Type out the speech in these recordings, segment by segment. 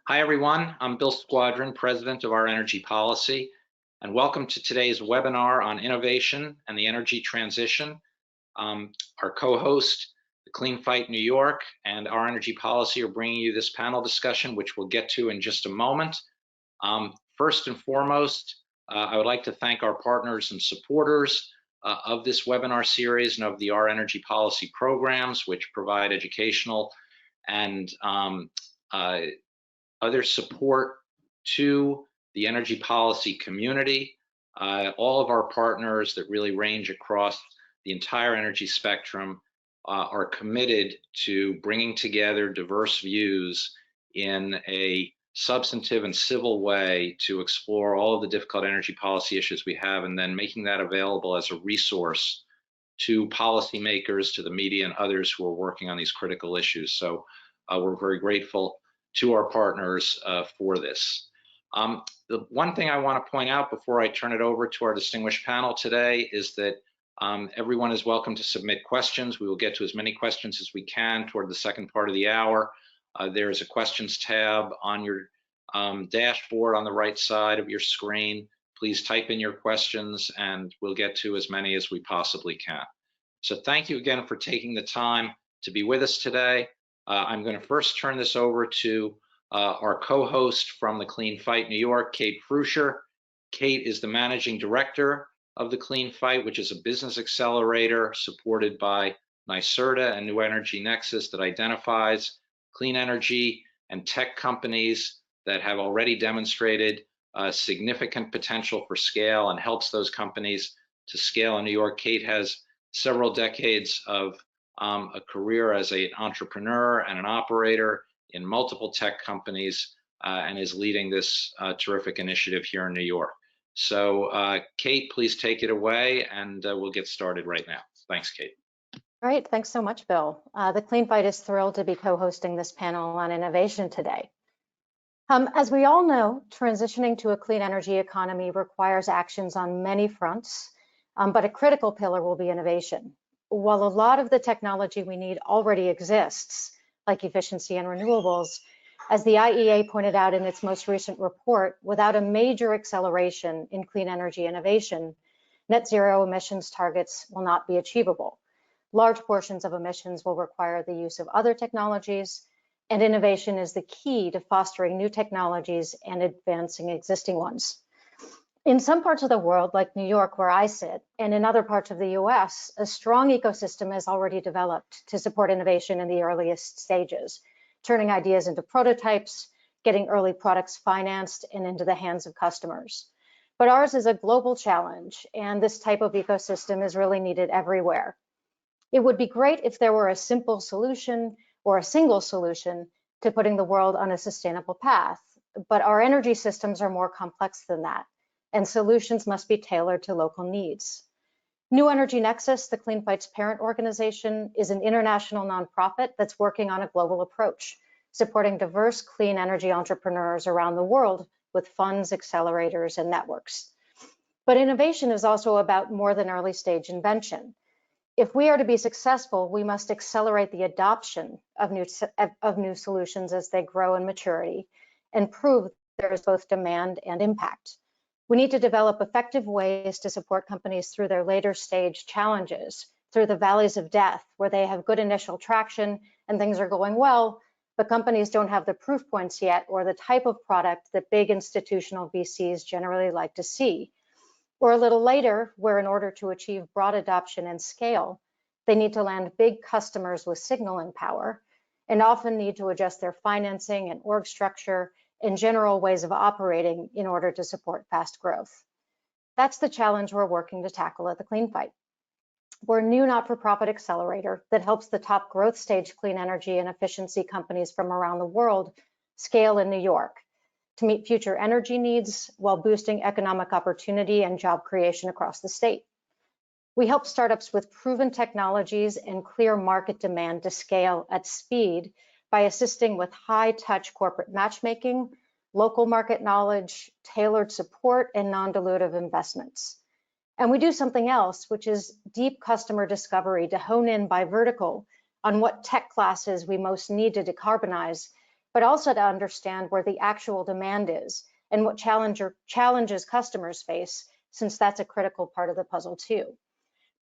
Hi, everyone. I'm Bill Squadron, President of Our Energy Policy, and welcome to today's webinar on innovation and the energy transition. Our co-host, the Clean Fight New York, and Our Energy Policy are bringing you this panel discussion, which we'll get to in just a moment. First and foremost, I would like to thank our partners and supporters of this webinar series and of the Our Energy Policy programs, which provide educational and other support to the energy policy community. All of our partners that really range across the entire energy spectrum are committed to bringing together diverse views in a substantive and civil way to explore all of the difficult energy policy issues we have, and then making that available as a resource to policymakers, to the media, and others who are working on these critical issues. So we're very grateful to our partners for this. The one thing I want to point out before I turn it over to our distinguished panel today is that everyone is welcome to submit questions. We will get to as many questions as we can toward the second part of the hour. There is a questions tab on your dashboard on the right side of your screen. Please type in your questions and we'll get to as many as we possibly can. So thank you again for taking the time to be with us today. I'm going to first turn this over to our co-host from the Clean Fight New York, Kate Fruscher. Kate is the managing director of the Clean Fight, which is a business accelerator supported by NYSERDA and New Energy Nexus that identifies clean energy and tech companies that have already demonstrated significant potential for scale and helps those companies to scale in New York. Kate has several decades of a career as an entrepreneur and an operator in multiple tech companies and is leading this terrific initiative here in New York. So Kate, please take it away and we'll get started right now. Thanks, Kate. Great, thanks so much, Bill. The Clean Fight is thrilled to be co-hosting this panel on innovation today. As we all know, transitioning to a clean energy economy requires actions on many fronts, but a critical pillar will be innovation. While a lot of the technology we need already exists, like efficiency and renewables, as the IEA pointed out in its most recent report, without a major acceleration in clean energy innovation, net zero emissions targets will not be achievable. Large portions of emissions will require the use of other technologies, and innovation is the key to fostering new technologies and advancing existing ones. In some parts of the world, like New York, where I sit, and in other parts of the US, a strong ecosystem has already developed to support innovation in the earliest stages, turning ideas into prototypes, getting early products financed and into the hands of customers. But ours is a global challenge, and this type of ecosystem is really needed everywhere. It would be great if there were a simple solution or a single solution to putting the world on a sustainable path, but our energy systems are more complex than that, and solutions must be tailored to local needs. New Energy Nexus, the Clean Fight's parent organization, is an international nonprofit that's working on a global approach, supporting diverse clean energy entrepreneurs around the world with funds, accelerators, and networks. But innovation is also about more than early stage invention. If we are to be successful, we must accelerate the adoption of new solutions as they grow in maturity and prove there is both demand and impact. We need to develop effective ways to support companies through their later stage challenges, through the valleys of death, where they have good initial traction and things are going well, but companies don't have the proof points yet or the type of product that big institutional VCs generally like to see. Or a little later, where in order to achieve broad adoption and scale, they need to land big customers with signaling power and often need to adjust their financing and org structure and general ways of operating in order to support fast growth. That's the challenge we're working to tackle at the Clean Fight. We're a new not-for-profit accelerator that helps the top growth stage clean energy and efficiency companies from around the world scale in New York to meet future energy needs while boosting economic opportunity and job creation across the state. We help startups with proven technologies and clear market demand to scale at speed by assisting with high-touch corporate matchmaking, local market knowledge, tailored support, and non-dilutive investments. And we do something else, which is deep customer discovery to hone in by vertical on what tech classes we most need to decarbonize but also to understand where the actual demand is and what challenges customers face, since that's a critical part of the puzzle too.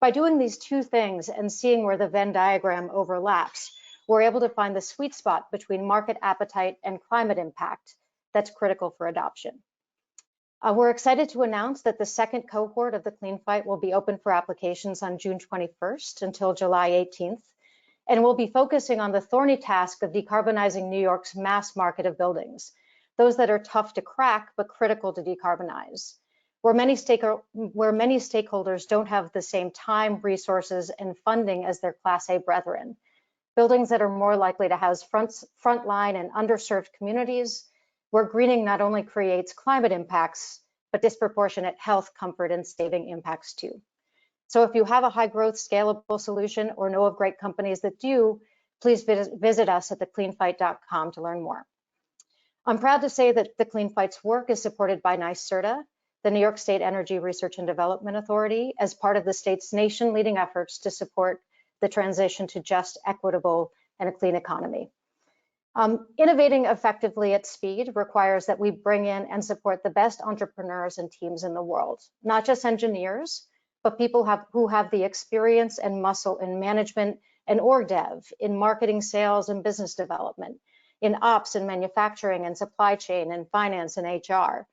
By doing these two things and seeing where the Venn diagram overlaps, we're able to find the sweet spot between market appetite and climate impact that's critical for adoption. We're excited to announce that the second cohort of the Clean Fight will be open for applications on June 21st until July 18th, and we'll be focusing on the thorny task of decarbonizing New York's mass market of buildings, those that are tough to crack but critical to decarbonize, where many stakeholders don't have the same time, resources, and funding as their Class A brethren, buildings that are more likely to house frontline and underserved communities, where greening not only creates climate impacts, but disproportionate health, comfort, and saving impacts too. So if you have a high growth, scalable solution or know of great companies that do, please visit us at thecleanfight.com to learn more. I'm proud to say that the Clean Fight's work is supported by NYSERDA, the New York State Energy Research and Development Authority, as part of the state's nation-leading efforts to support the transition to just, equitable, and a clean economy. Innovating effectively at speed requires that we bring in and support the best entrepreneurs and teams in the world, not just engineers, but people who have the experience and muscle in management and org dev, in marketing, sales, and business development, in ops and manufacturing and supply chain and finance and HR.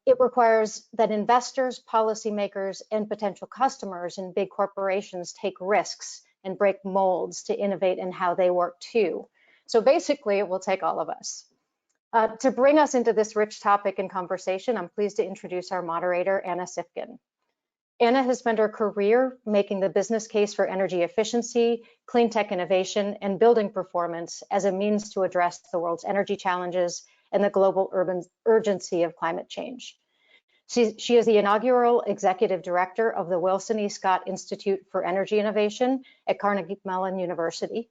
It requires that investors, policymakers, and potential customers in big corporations take risks and break molds to innovate in how they work too. So basically, it will take all of us. To bring us into this rich topic and conversation, I'm pleased to introduce our moderator, Anna Sifkin. Anna has spent her career making the business case for energy efficiency, clean tech innovation, and building performance as a means to address the world's energy challenges and the global urgency of climate change. She is the inaugural executive director of the Wilson E. Scott Institute for Energy Innovation at Carnegie Mellon University,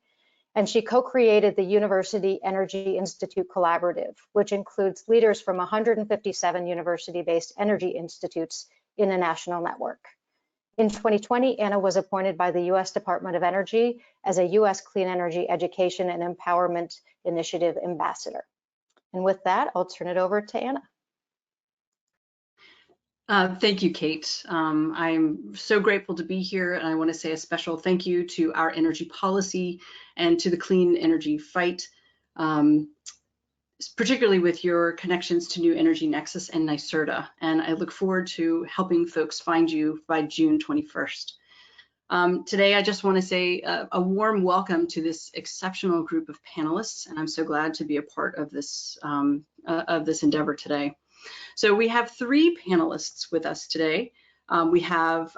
and she co-created the University Energy Institute Collaborative, which includes leaders from 157 university-based energy institutes in a national network. In 2020, Anna was appointed by the U.S. Department of Energy as a U.S. Clean Energy Education and Empowerment Initiative Ambassador. And with that, I'll turn it over to Anna. Thank you, Kate. I'm so grateful to be here, and I want to say a special thank you to Our Energy Policy and to the Clean Energy Fight, particularly with your connections to New Energy Nexus and NYSERDA. And I look forward to helping folks find you by June 21st. Today, I just want to say a warm welcome to this exceptional group of panelists, and I'm so glad to be a part of this endeavor today. So we have three panelists with us today. We have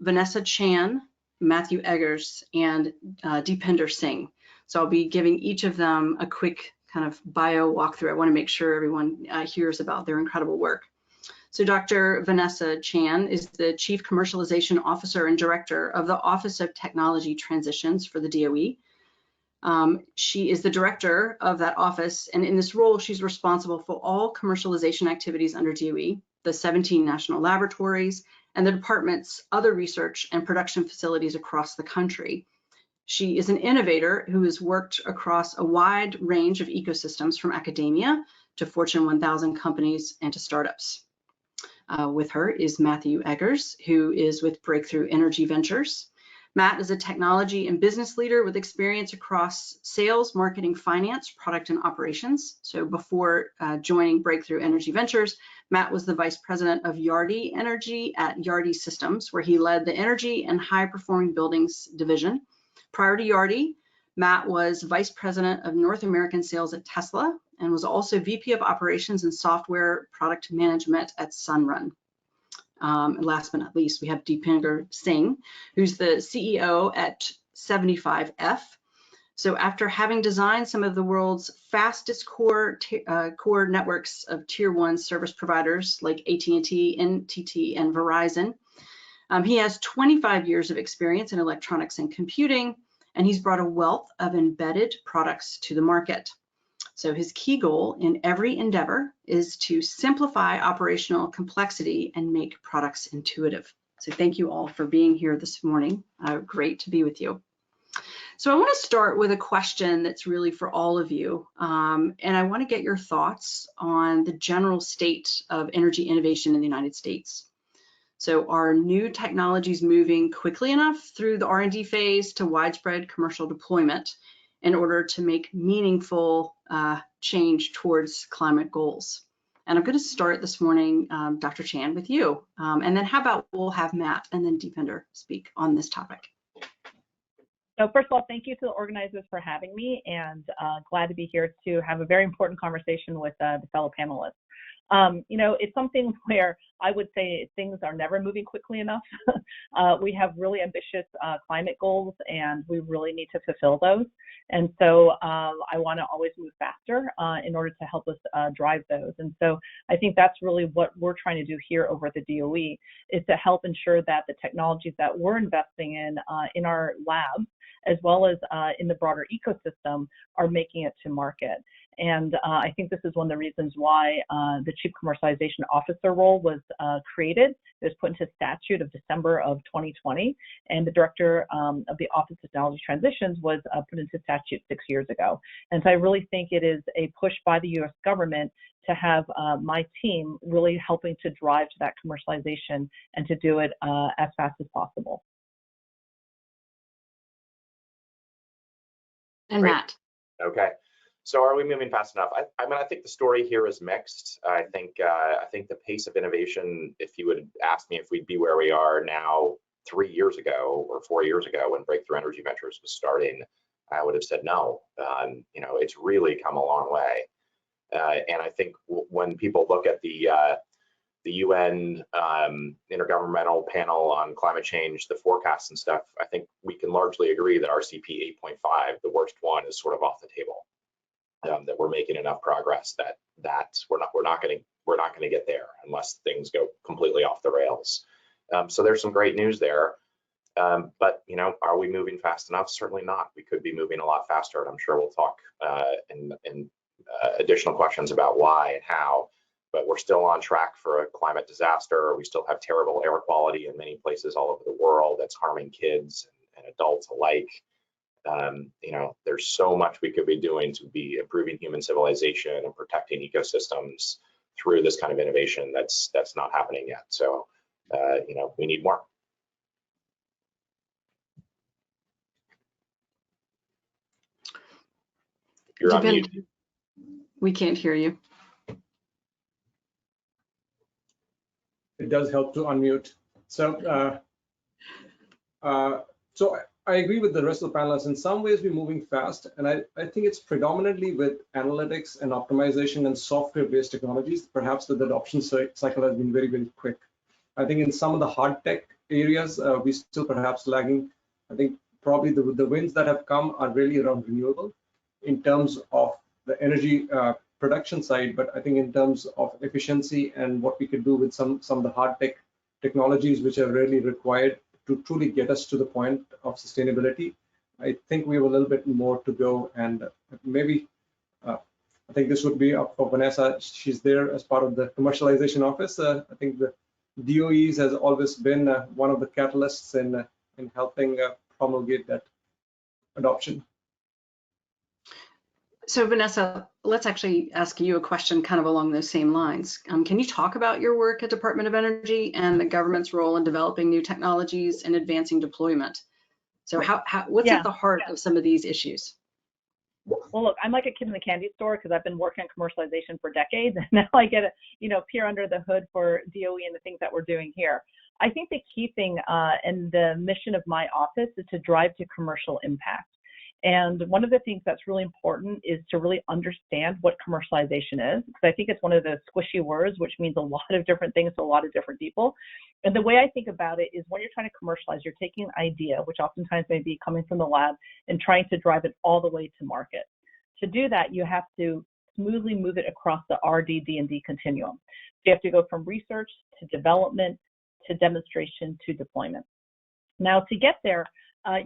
Vanessa Chan, Matthew Eggers, and Deepinder Singh. So I'll be giving each of them a quick kind of bio walkthrough. I want to make sure everyone hears about their incredible work. So Dr. Vanessa Chan is the Chief Commercialization Officer and Director of the Office of Technology Transitions for the DOE. She is the director of that office, and in this role, she's responsible for all commercialization activities under DOE, the 17 national laboratories, and the department's other research and production facilities across the country. She is an innovator who has worked across a wide range of ecosystems, from academia to Fortune 1000 companies and to startups. With her is Matthew Eggers, who is with Breakthrough Energy Ventures. Matt is a technology and business leader with experience across sales, marketing, finance, product, and operations. So before joining Breakthrough Energy Ventures, Matt was the vice president of Yardi Energy at Yardi Systems, where he led the energy and high-performing buildings division. Prior to Yardi, Matt was vice president of North American sales at Tesla and was also VP of operations and software product management at Sunrun. And last but not least, we have Deepinder Singh, who's the CEO at 75F. So after having designed some of the world's fastest core networks of tier 1 service providers like AT&T, NTT, and Verizon, he has 25 years of experience in electronics and computing, and he's brought a wealth of embedded products to the market. So his key goal in every endeavor is to simplify operational complexity and make products intuitive. So thank you all for being here this morning. Great to be with you. So I want to start with a question that's really for all of you. And I want to get your thoughts on the general state of energy innovation in the United States. So are new technologies moving quickly enough through the R&D phase to widespread commercial deployment in order to make meaningful change towards climate goals? And I'm going to start this morning, Dr. Chan, with you. And then how about we'll have Matt and then Deepinder speak on this topic. So first of all, thank you to the organizers for having me, and glad to be here to have a very important conversation with the fellow panelists. You know, it's something where I would say things are never moving quickly enough. We have really ambitious climate goals, and we really need to fulfill those. And so I want to always move faster in order to help us drive those. And so I think that's really what we're trying to do here over at the DOE, is to help ensure that the technologies that we're investing in our labs, as well as in the broader ecosystem, are making it to market. And I think this is one of the reasons why the Chief Commercialization Officer role was created. It was put into statute of December of 2020, and the Director of the Office of Technology Transitions was put into statute 6 years ago. And so I really think it is a push by the U.S. government to have my team really helping to drive to that commercialization and to do it as fast as possible. And Matt. Okay. So are we moving fast enough? I mean, I think the story here is mixed. I think the pace of innovation, if you would ask me if we'd be where we are now 3 years ago or 4 years ago when Breakthrough Energy Ventures was starting, I would have said no. You know, it's really come a long way. And I think when people look at the UN Intergovernmental Panel on Climate Change, the forecasts and stuff, I think we can largely agree that RCP 8.5, the worst one, is sort of off the table. That we're making enough progress that we're not going to get there unless things go completely off the rails. So there's some great news there. But you know, are we moving fast enough? Certainly not. We could be moving a lot faster, and I'm sure we'll talk in additional questions about why and how. But we're still on track for a climate disaster. We still have terrible air quality in many places all over the world that's harming kids and adults alike. You know, there's so much we could be doing to be improving human civilization and protecting ecosystems through this kind of innovation that's not happening yet. So, you know, we need more. You're on mute. We can't hear you. It does help to unmute. So, I agree with the rest of the panelists. In some ways, we're moving fast, and I think it's predominantly with analytics and optimization and software-based technologies. Perhaps the adoption cycle has been very, very quick. I think in some of the hard tech areas, we still perhaps lagging. I think probably the wins that have come are really around renewable in terms of the energy production side, but I think in terms of efficiency and what we could do with some of the hard tech technologies which are really required to truly get us to the point of sustainability, I think we have a little bit more to go. And maybe I think this would be up for Vanessa. She's there as part of the commercialization office. I think the DOEs has always been one of the catalysts in helping promulgate that adoption. So Vanessa, let's actually ask you a question kind of along those same lines. Can you talk about your work at Department of Energy and the government's role in developing new technologies and advancing deployment? So what's at the heart of some of these issues? Well, look, I'm like a kid in the candy store because I've been working on commercialization for decades, and now I get to, you know, peer under the hood for DOE and the things that we're doing here. I think the key thing and the mission of my office is to drive to commercial impact. And one of the things that's really important is to really understand what commercialization is, because I think it's one of the squishy words, which means a lot of different things to a lot of different people. And the way I think about it is when you're trying to commercialize, you're taking an idea, which oftentimes may be coming from the lab, and trying to drive it all the way to market. To do that, you have to smoothly move it across the R, D, D, and D continuum. So you have to go from research to development to demonstration to deployment. Now, to get there,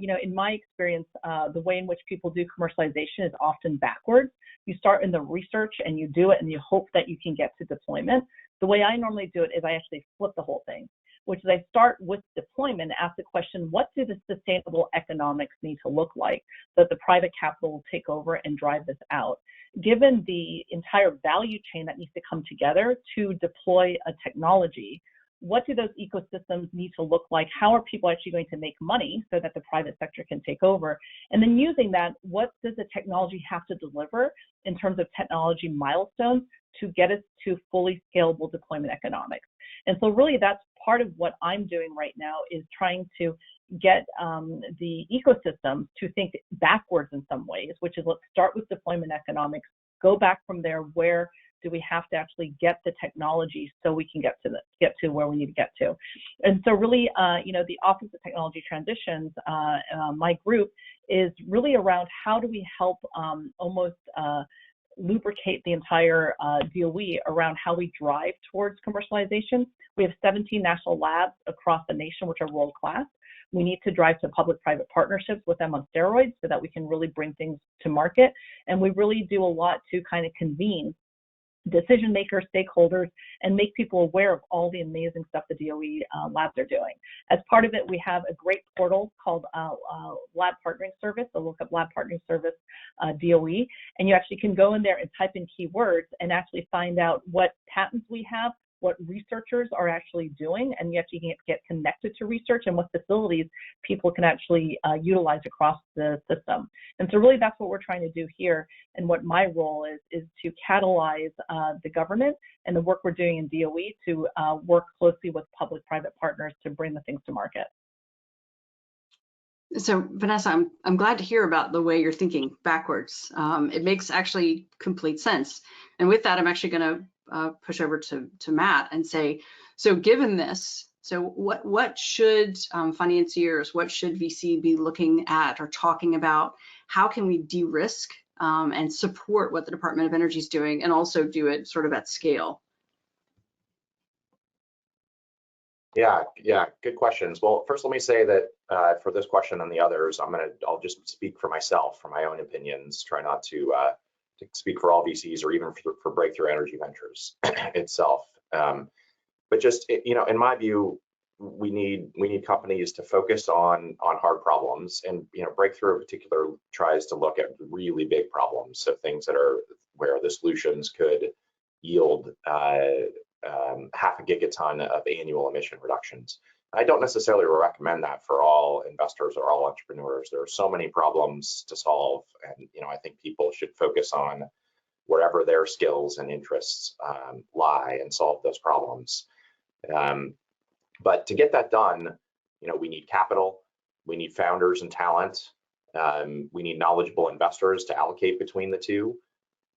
you know, in my experience, the way in which people do commercialization is often backwards. You start in the research and you do it and you hope that you can get to deployment. The way I normally do it is I actually flip the whole thing. which is I start with deployment, ask the question, what do the sustainable economics need to look like so that the private capital will take over and drive this out? Given the entire value chain that needs to come together to deploy a technology, what do those ecosystems need to look like? How are people actually going to make money so that the private sector can take over? And then using that, what does the technology have to deliver in terms of technology milestones to get us to fully scalable deployment economics? And so really that's part of what I'm doing right now, is trying to get the ecosystem to think backwards in some ways, which is let's start with deployment economics, go back from there. Where do we have to actually get the technology so we can get to where we need to get to? And so really, the Office of Technology Transitions, my group, is really around how do we help almost lubricate the entire DOE around how we drive towards commercialization. We have 17 national labs across the nation, which are world-class. We need to drive to public-private partnerships with them on steroids so that we can really bring things to market. And we really do a lot to kind of convene decision makers, stakeholders, and make people aware of all the amazing stuff the DOE labs are doing. As part of it, we have a great portal called Lab Partnering Service. So look up Lab Partnering Service DOE, and you actually can go in there and type in keywords and actually find out what patents we have, what researchers are actually doing, and you actually can get connected to research and what facilities people can actually utilize across the system. And so really that's what we're trying to do here, and what my role is to catalyze the government and the work we're doing in DOE to work closely with public-private partners to bring the things to market. So Vanessa, I'm glad to hear about the way you're thinking backwards. It makes actually complete sense. And with that, I'm actually going to push over to Matt and say, so given this, so what should financiers, what should VC be looking at or talking about? How can we de-risk and support what the Department of Energy is doing, and also do it sort of at scale? Yeah, good questions. Well, first let me say that for this question and the others, I'll just speak for myself, for my own opinions, try not to speak for all VCs or even for Breakthrough Energy Ventures itself. But just, in my view, we need companies to focus on hard problems, and Breakthrough in particular tries to look at really big problems, so things that are where the solutions could yield half a gigaton of annual emission reductions. I don't necessarily recommend that for all investors or all entrepreneurs. There are so many problems to solve, and I think people should focus on wherever their skills and interests lie and solve those problems. But to get that done, we need capital, we need founders and talent, we need knowledgeable investors to allocate between the two.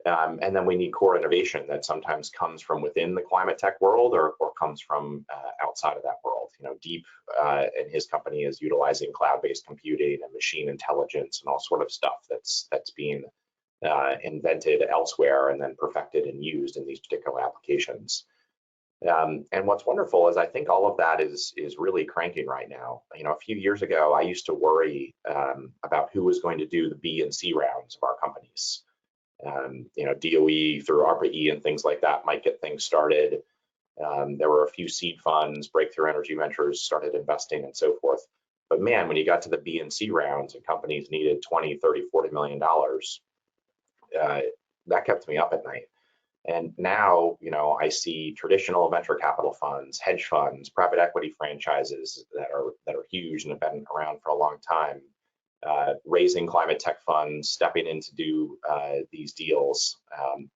And then we need core innovation that sometimes comes from within the climate tech world or comes from outside of that world. Deep and his company is utilizing cloud-based computing and machine intelligence and all sort of stuff that's being invented elsewhere and then perfected and used in these particular applications. And what's wonderful is I think all of that is really cranking right now. A few years ago, I used to worry about who was going to do the B and C rounds of our companies. DOE through ARPA-E and things like that might get things started. There were a few seed funds, Breakthrough Energy Ventures started investing and so forth. But man, when you got to the B and C rounds and companies needed 20, 30, $40 million, that kept me up at night. And now, I see traditional venture capital funds, hedge funds, private equity franchises that are huge and have been around for a long time, raising climate tech funds, stepping in to do these deals,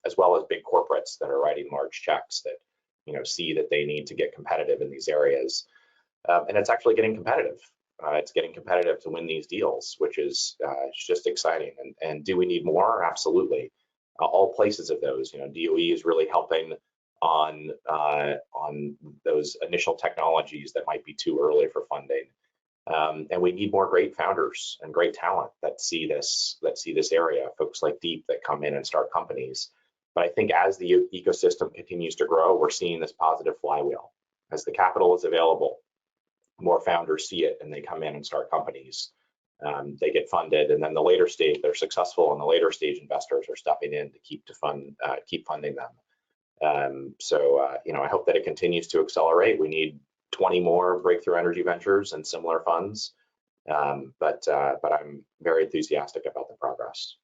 as well as big corporates that are writing large checks that see that they need to get competitive in these areas. And it's actually getting competitive. It's getting competitive to win these deals, which is it's just exciting. And do we need more? Absolutely. All places of those. DOE is really helping on those initial technologies that might be too early for funding. And we need more great founders and great talent that see this area, folks like Deep that come in and start companies. But I think as the ecosystem continues to grow, we're seeing this positive flywheel. As the capital is available, more founders see it and they come in and start companies. They get funded, and then the later stage, they're successful, and the later stage investors are stepping in to keep funding them. So I hope that it continues to accelerate. We need 20 more breakthrough energy ventures and similar funds. But I'm very enthusiastic about the progress.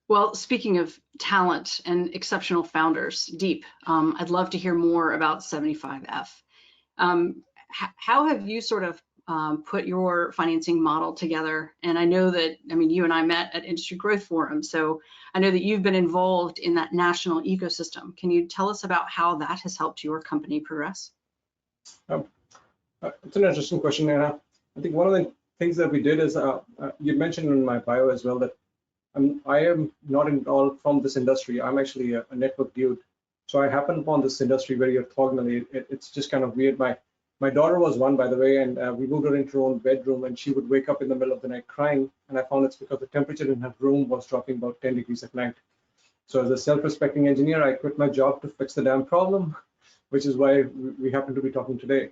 Well, speaking of talent and exceptional founders, Deep, I'd love to hear more about 75F. How have you sort of put your financing model together? And I know that, I mean, you and I met at Industry Growth Forum, so I know that you've been involved in that national ecosystem. Can you tell us about how that has helped your company progress? It's an interesting question, Anna. I think one of the things that we did is, you mentioned in my bio as well that I am not at all from this industry. I'm actually a network dude. So I happened upon this industry very orthogonally. It's just kind of weird. My daughter was one, by the way, and we moved her into her own bedroom, and she would wake up in the middle of the night crying. And I found it's because the temperature in her room was dropping about 10 degrees at night. So as a self-respecting engineer, I quit my job to fix the damn problem, which is why we happen to be talking today.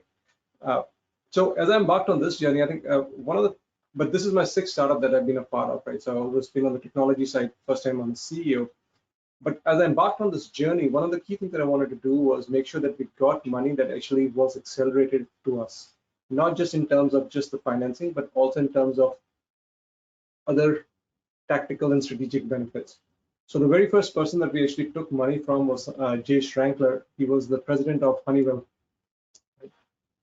So as I embarked on this journey, I think but this is my 6th startup that I've been a part of, right? So I've always been on the technology side, first time I'm the CEO. But as I embarked on this journey, one of the key things that I wanted to do was make sure that we got money that actually was accelerated to us, not just in terms of just the financing, but also in terms of other tactical and strategic benefits. So the very first person that we actually took money from was Jay Schrankler. He was the president of Honeywell.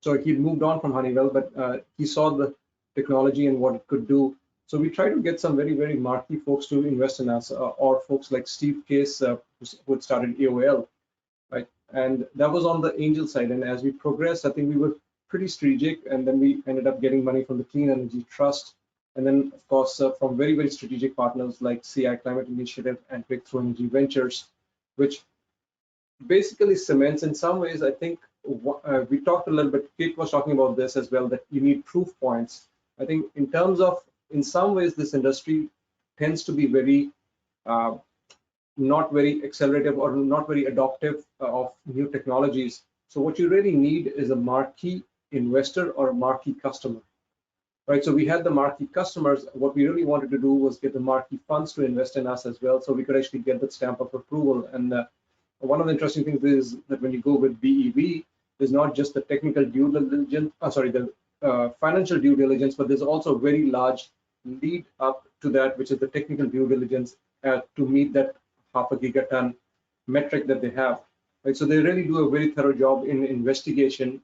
So he moved on from Honeywell, but he saw the technology and what it could do. So we tried to get some very, very marquee folks to invest in us, or folks like Steve Case, who had started AOL, right? And that was on the angel side. And as we progressed, I think we were pretty strategic, and then we ended up getting money from the Clean Energy Trust. And then, of course, from very, very strategic partners like CI Climate Initiative and Breakthrough Energy Ventures, which basically cements in some ways, I think, we talked a little bit, Kate was talking about this as well, that you need proof points. I think in terms of, in some ways, this industry tends to be very, not very accelerative or not very adoptive of new technologies. So what you really need is a marquee investor or a marquee customer, right? So we had the marquee customers. What we really wanted to do was get the marquee funds to invest in us as well, so we could actually get that stamp of approval. And one of the interesting things is that when you go with BEV, there's not just the technical due diligence, financial due diligence, but there's also a very large lead up to that, which is the technical due diligence to meet that 0.5 gigaton metric that they have. Right? So they really do a very thorough job in investigation,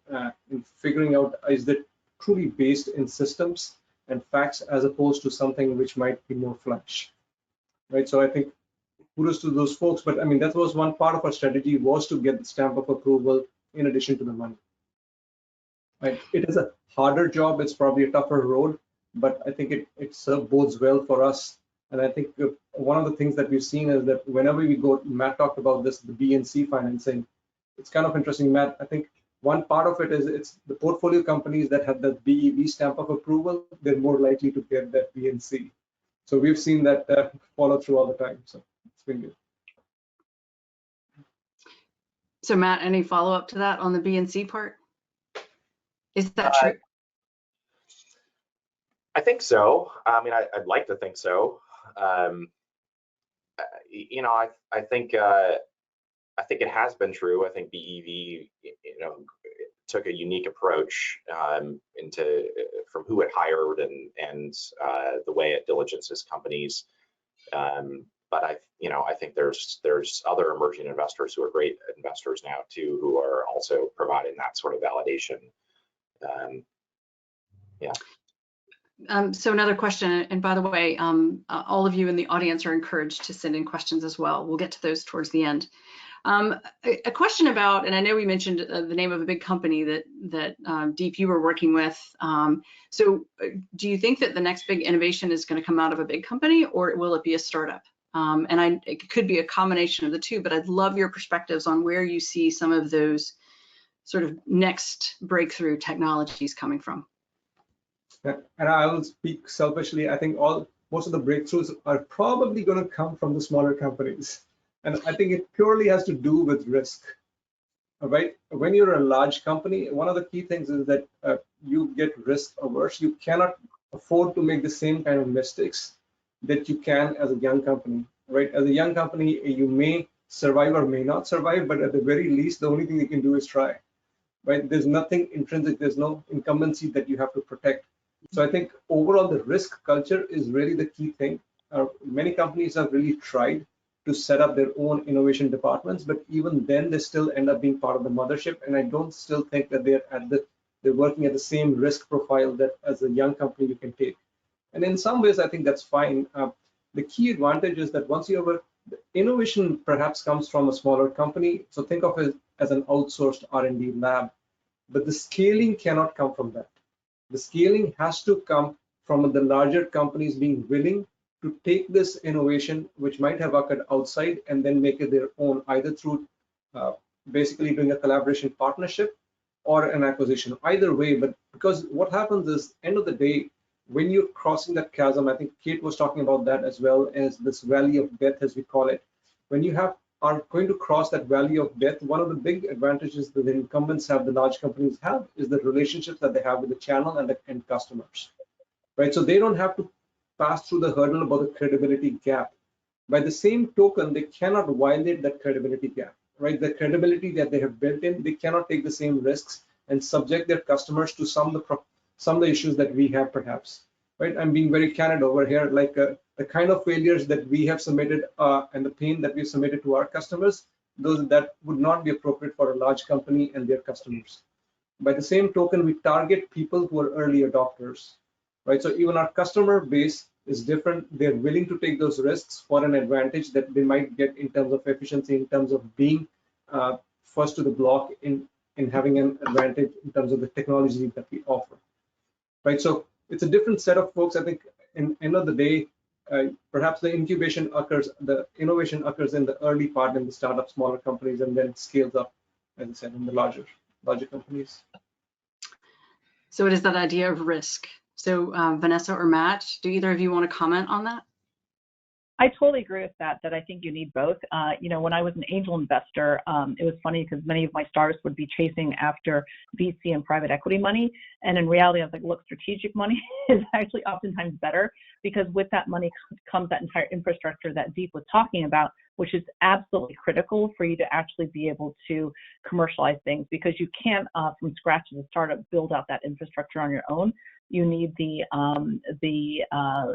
in figuring out, is that truly based in systems and facts as opposed to something which might be more flash. Right? So I think kudos to those folks, but I mean, that was one part of our strategy, was to get the stamp of approval in addition to the money. Right? It is a harder job, it's probably a tougher road, but I think it bodes well for us. And I think one of the things that we've seen is that whenever we go, Matt talked about this, the BNC financing, it's kind of interesting, Matt. I think one part of it is it's the portfolio companies that have the BEV stamp of approval, they're more likely to get that BNC. So we've seen that follow through all the time. So it's been good. So Matt, any follow up to that on the BNC part? Is that true? I think so. I mean, I'd like to think so. You know, I think it has been true. I think BEV, you know, took a unique approach from who it hired and the way it diligences companies. But I think there's other emerging investors who are great investors now too, who are also providing that sort of validation. Yeah. So another question, and by the way, all of you in the audience are encouraged to send in questions as well. We'll get to those towards the end. A question about, and I know we mentioned the name of a big company that Deep, you were working with. So do you think that the next big innovation is going to come out of a big company, or will it be a startup? And it could be a combination of the two, but I'd love your perspectives on where you see some of those sort of next breakthrough technologies coming from. And I will speak selfishly. I think most of the breakthroughs are probably going to come from the smaller companies. And I think it purely has to do with risk, right? When you're a large company, one of the key things is that you get risk averse. You cannot afford to make the same kind of mistakes that you can as a young company, right? As a young company, you may survive or may not survive, but at the very least, the only thing you can do is try. right? There's nothing intrinsic, there's no incumbency that you have to protect. So I think overall the risk culture is really the key thing. Many companies have really tried to set up their own innovation departments, but even then they still end up being part of the mothership. And I don't still think that they're working at the same risk profile that as a young company you can take. And in some ways, I think that's fine. The key advantage is that once you have the innovation perhaps comes from a smaller company. So think of it as an outsourced R&D lab, but the scaling cannot come from that. The scaling has to come from the larger companies being willing to take this innovation, which might have occurred outside, and then make it their own, either through basically doing a collaboration partnership or an acquisition. Either way, but because what happens is, end of the day, when you're crossing that chasm, I think Kate was talking about that as well, as this valley of death, as we call it. When you are going to cross that valley of death, one of the big advantages that the incumbents have, the large companies have, is the relationships that they have with the channel and the end customers, right? So they don't have to pass through the hurdle about the credibility gap. By the same token, they cannot violate that credibility gap, right? The credibility that they have built in, they cannot take the same risks and subject their customers to some of the issues that we have, perhaps, right? I'm being very candid over here, like the kind of failures that we have submitted and the pain that we've submitted to our customers, those that would not be appropriate for a large company and their customers. By the same token, we target people who are early adopters, right? So even our customer base is different. They're willing to take those risks for an advantage that they might get in terms of efficiency, in terms of being first to the block, in having an advantage in terms of the technology that we offer, right? So it's a different set of folks. I think in end of the day, perhaps the innovation occurs in the early part in the startup, smaller companies, and then it scales up, as I said, in the larger companies. So it is that idea of risk. So Vanessa or Matt, do either of you want to comment on that? I totally agree with that I think you need both. When I was an angel investor, it was funny because many of my startups would be chasing after VC and private equity money. And in reality, I was like, look, strategic money is actually oftentimes better, because with that money comes that entire infrastructure that Deep was talking about, which is absolutely critical for you to actually be able to commercialize things, because you can't, from scratch as a startup, build out that infrastructure on your own. You need the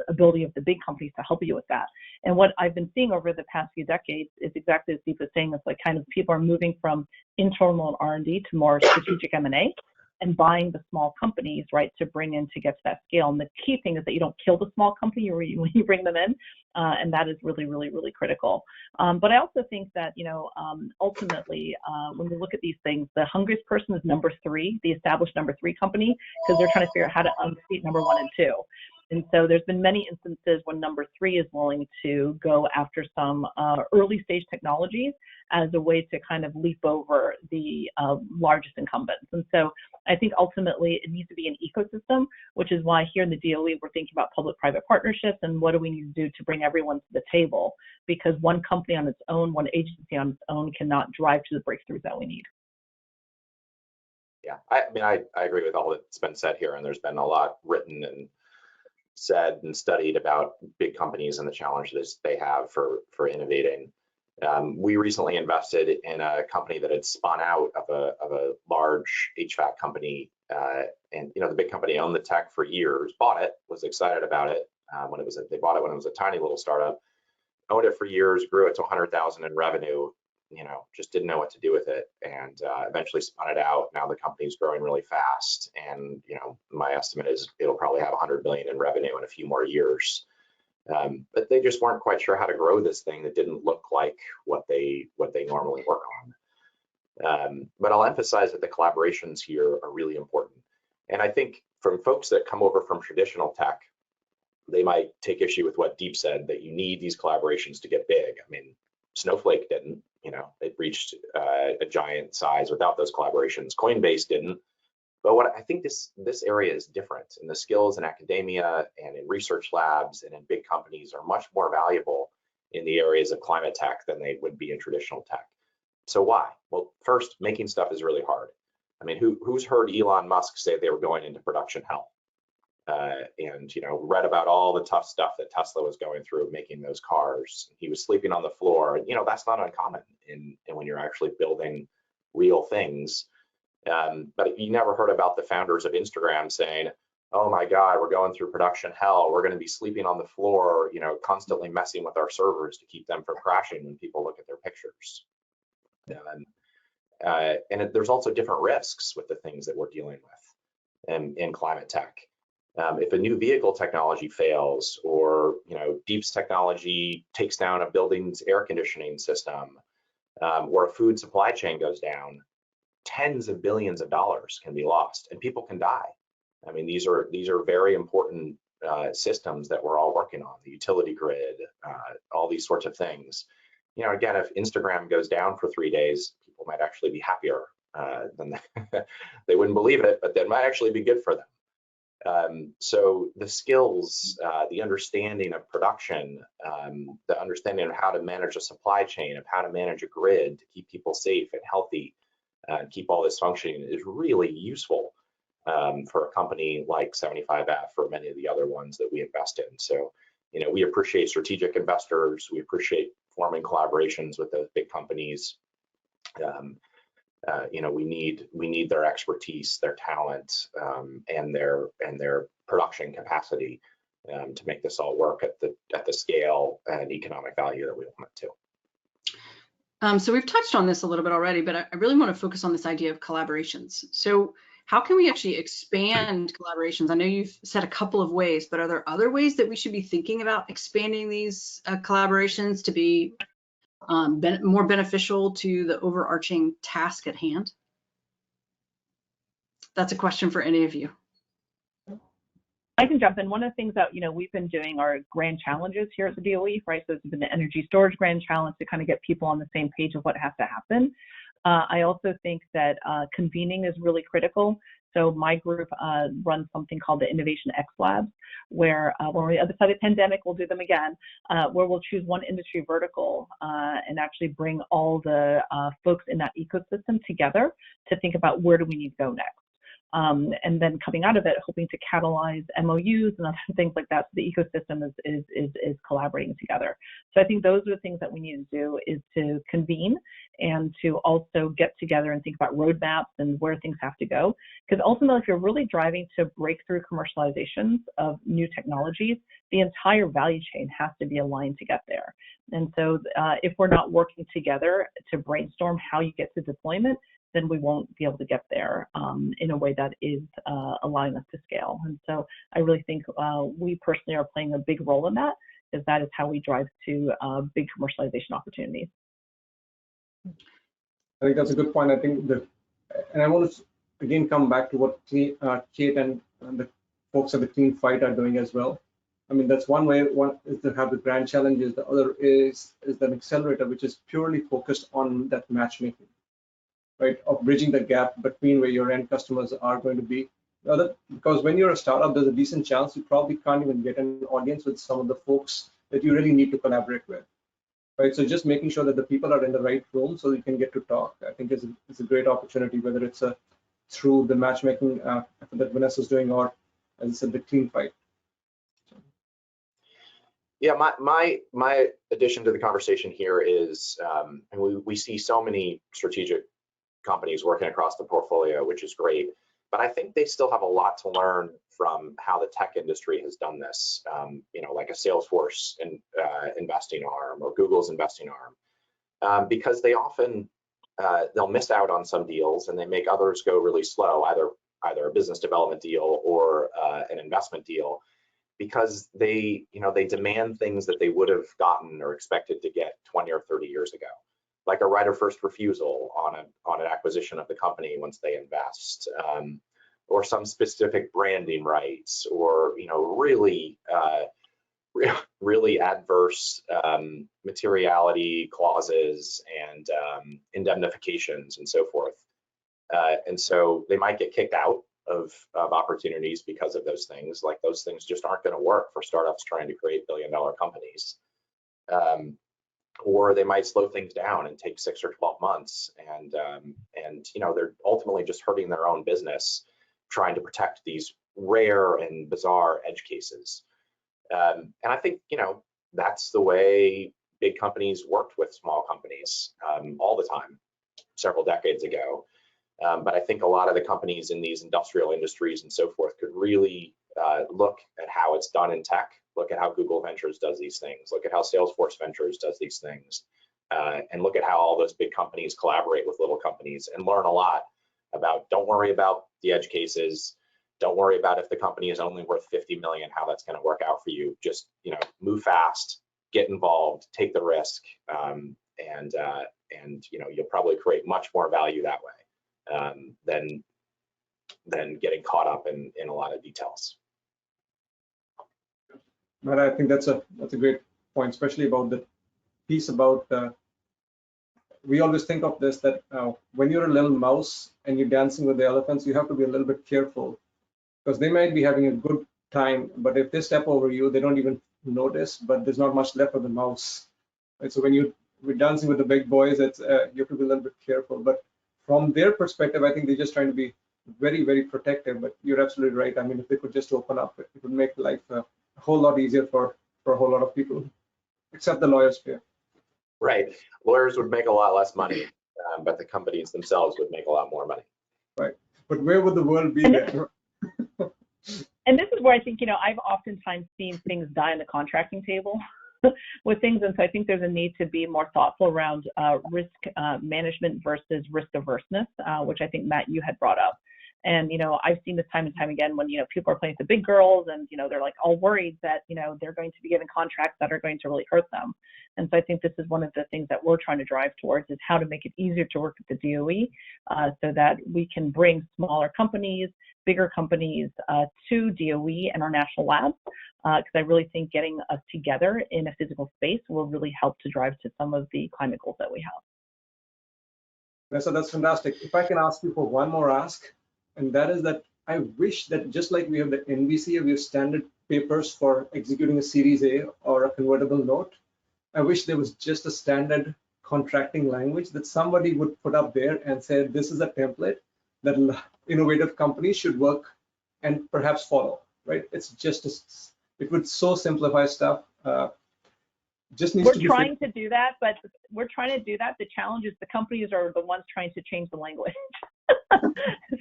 ability of the big companies to help you with that. And what I've been seeing over the past few decades is exactly as Deep was saying. It's like kind of people are moving from internal R&D to more strategic M&A and buying the small companies, right, to bring in to get to that scale. And the key thing is that you don't kill the small company when you bring them in, and that is really, really, really critical. But I also think that, ultimately, when we look at these things, the hungriest person is number 3, the established number 3 company, because they're trying to figure out how to unseat number 1 and 2. And so there's been many instances when number 3 is willing to go after some early stage technologies as a way to kind of leap over the largest incumbents. And so I think ultimately it needs to be an ecosystem, which is why here in the DOE we're thinking about public-private partnerships and what do we need to do to bring everyone to the table, because one company on its own, one agency on its own cannot drive to the breakthroughs that we need. Yeah, I agree with all that's been said here, and there's been a lot written and said and studied about big companies and the challenges they have for innovating. We recently invested in a company that had spun out of a large HVAC company, and the big company owned the tech for years, bought it, was excited about it they bought it when it was a tiny little startup, owned it for years, grew it to 100,000 in revenue, just didn't know what to do with it, and eventually spun it out. Now the company's growing really fast, and my estimate is it'll probably have 100 million in revenue in a few more years. But they just weren't quite sure how to grow this thing that didn't look like what they normally work on. But I'll emphasize that the collaborations here are really important. And I think from folks that come over from traditional tech, they might take issue with what Deep said, that you need these collaborations to get big. I mean, Snowflake didn't, it reached a giant size without those collaborations. Coinbase didn't. But what I think this area is different, and the skills in academia and in research labs and in big companies are much more valuable in the areas of climate tech than they would be in traditional tech. So why? Well, first, making stuff is really hard. I mean, who's heard Elon Musk say they were going into production hell? And read about all the tough stuff that Tesla was going through making those cars. He was sleeping on the floor. That's not uncommon in when you're actually building real things. But you never heard about the founders of Instagram saying, oh my God, we're going through production hell. We're going to be sleeping on the floor, you know, constantly messing with our servers to keep them from crashing when people look at their pictures. There's also different risks with the things that we're dealing with in climate tech. If a new vehicle technology fails, or you know, Deep's technology takes down a building's air conditioning system, or a food supply chain goes down, tens of billions of dollars can be lost, and people can die. I mean, these are very important systems that we're all working on, the utility grid, all these sorts of things. You know, again, if Instagram goes down for 3 days, people might actually be happier than they wouldn't believe it, but that might actually be good for them. So the skills, the understanding of production, the understanding of how to manage a supply chain, of how to manage a grid to keep people safe and healthy, keep all this functioning is really useful for a company like 75F or many of the other ones that we invest in. So, you know, we appreciate strategic investors. We appreciate forming collaborations with those big companies. You know, we need their expertise, their talent, and their production capacity to make this all work at the scale and economic value that we want it to. So we've touched on this a little bit already, but I really want to focus on this idea of collaborations. So how can we actually expand collaborations? I know you've said a couple of ways, but are there other ways that we should be thinking about expanding these collaborations to be more beneficial to the overarching task at hand? That's a question for any of you. I can jump in. One of the things that, you know, we've been doing are grand challenges here at the DOE, right? So it's been the energy storage grand challenge to kind of get people on the same page of what has to happen. I also think that convening is really critical. So my group runs something called the Innovation X Labs, where when we're on the other side of the pandemic, we'll do them again, where we'll choose one industry vertical and actually bring all the folks in that ecosystem together to think about where do we need to go next. And then coming out of it, hoping to catalyze MOUs and other things like that, so the ecosystem is collaborating together. So I think those are the things that we need to do, is to convene and to also get together and think about roadmaps and where things have to go. Because ultimately, if you're really driving to breakthrough commercializations of new technologies, the entire value chain has to be aligned to get there. And so if we're not working together to brainstorm how you get to deployment, then we won't be able to get there in a way that is allowing us to scale. And so I really think we personally are playing a big role in that, because that is how we drive to big commercialization opportunities. I think that's a good point. I think and I want to again come back to what Kate and the folks at the Clean Fight are doing as well. I mean, that's one way. One is to have the grand challenges. The other is an accelerator, which is purely focused on that matchmaking, right, of bridging the gap between where your end customers are going to be. Because when you're a startup, there's a decent chance you probably can't even get an audience with some of the folks that you really need to collaborate with, right? So just making sure that the people are in the right room so you can get to talk, I think is a great opportunity, whether it's through the matchmaking that Vanessa's doing, or, as I said, the Clean Fight. Yeah, my addition to the conversation here is, and we see so many strategic companies working across the portfolio, which is great, but I think they still have a lot to learn from how the tech industry has done this. You know, like a Salesforce investing arm or Google's investing arm, because they often they'll miss out on some deals and they make others go really slow, either a business development deal or an investment deal, because they demand things that they would have gotten or expected to get 20 or 30 years ago, like a right of first refusal on an acquisition of the company once they invest, or some specific branding rights, or really adverse materiality clauses and indemnifications and so forth. And so they might get kicked out of opportunities because of those things. Like, those things just aren't going to work for startups trying to create billion-dollar companies. Or they might slow things down and take 6 or 12 months, and they're ultimately just hurting their own business trying to protect these rare and bizarre edge cases. And I think that's the way big companies worked with small companies all the time several decades ago. But I think a lot of the companies in these industrial industries and so forth could really look at how it's done in tech, look at how Google Ventures does these things, look at how Salesforce Ventures does these things, and look at how all those big companies collaborate with little companies and learn a lot about, don't worry about the edge cases, don't worry about if the company is only worth 50 million, how that's going to work out for you. Just, move fast, get involved, take the risk, and you'll probably create much more value that way than getting caught up in a lot of details. But I think that's a great point, especially about the piece about we always think of this, that when you're a little mouse and you're dancing with the elephants, you have to be a little bit careful, because they might be having a good time, but if they step over you, they don't even notice, but there's not much left of the mouse. Right? So when we're dancing with the big boys, it's you have to be a little bit careful. But from their perspective, I think they're just trying to be very, very protective. But you're absolutely right. I mean, if they could just open up, it would make life a whole lot easier for a whole lot of people, except the lawyers pay. Right. Lawyers would make a lot less money, but the companies themselves would make a lot more money. Right. But where would the world be then? And this is where I think, I've oftentimes seen things die on the contracting table with things. And so I think there's a need to be more thoughtful around risk management versus risk averseness, which I think, Matt, you had brought up. And, I've seen this time and time again when, people are playing with the big girls and, they're like all worried that, they're going to be given contracts that are going to really hurt them. And so I think this is one of the things that we're trying to drive towards, is how to make it easier to work with the DOE so that we can bring smaller companies, bigger companies to DOE and our national labs. Because I really think getting us together in a physical space will really help to drive to some of the climate goals that we have. So that's fantastic. If I can ask you for one more ask, and that is that I wish that just like we have the NBC, we have standard papers for executing a Series A or a convertible note, I wish there was just a standard contracting language that somebody would put up there and say, this is a template that innovative companies should work and perhaps follow, right? It's just, it would so simplify stuff. Just needs to be. We're trying to do that. The challenge is the companies are the ones trying to change the language.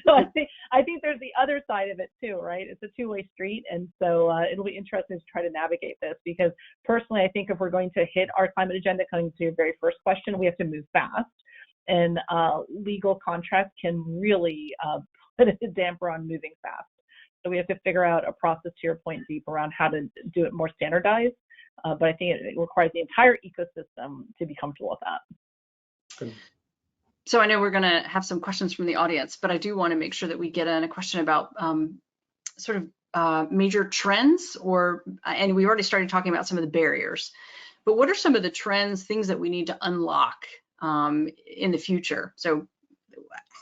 So I think there's the other side of it too, right? It's a two-way street, and so it'll be interesting to try to navigate this, because personally, I think if we're going to hit our climate agenda, coming to your very first question, we have to move fast, and legal contracts can really put a damper on moving fast. So we have to figure out a process, to your point, Deep, around how to do it more standardized. But I think it requires the entire ecosystem to be comfortable with that. So I know we're going to have some questions from the audience, but I do want to make sure that we get in a question about major trends, and we already started talking about some of the barriers, but what are some of the trends, things that we need to unlock in the future? So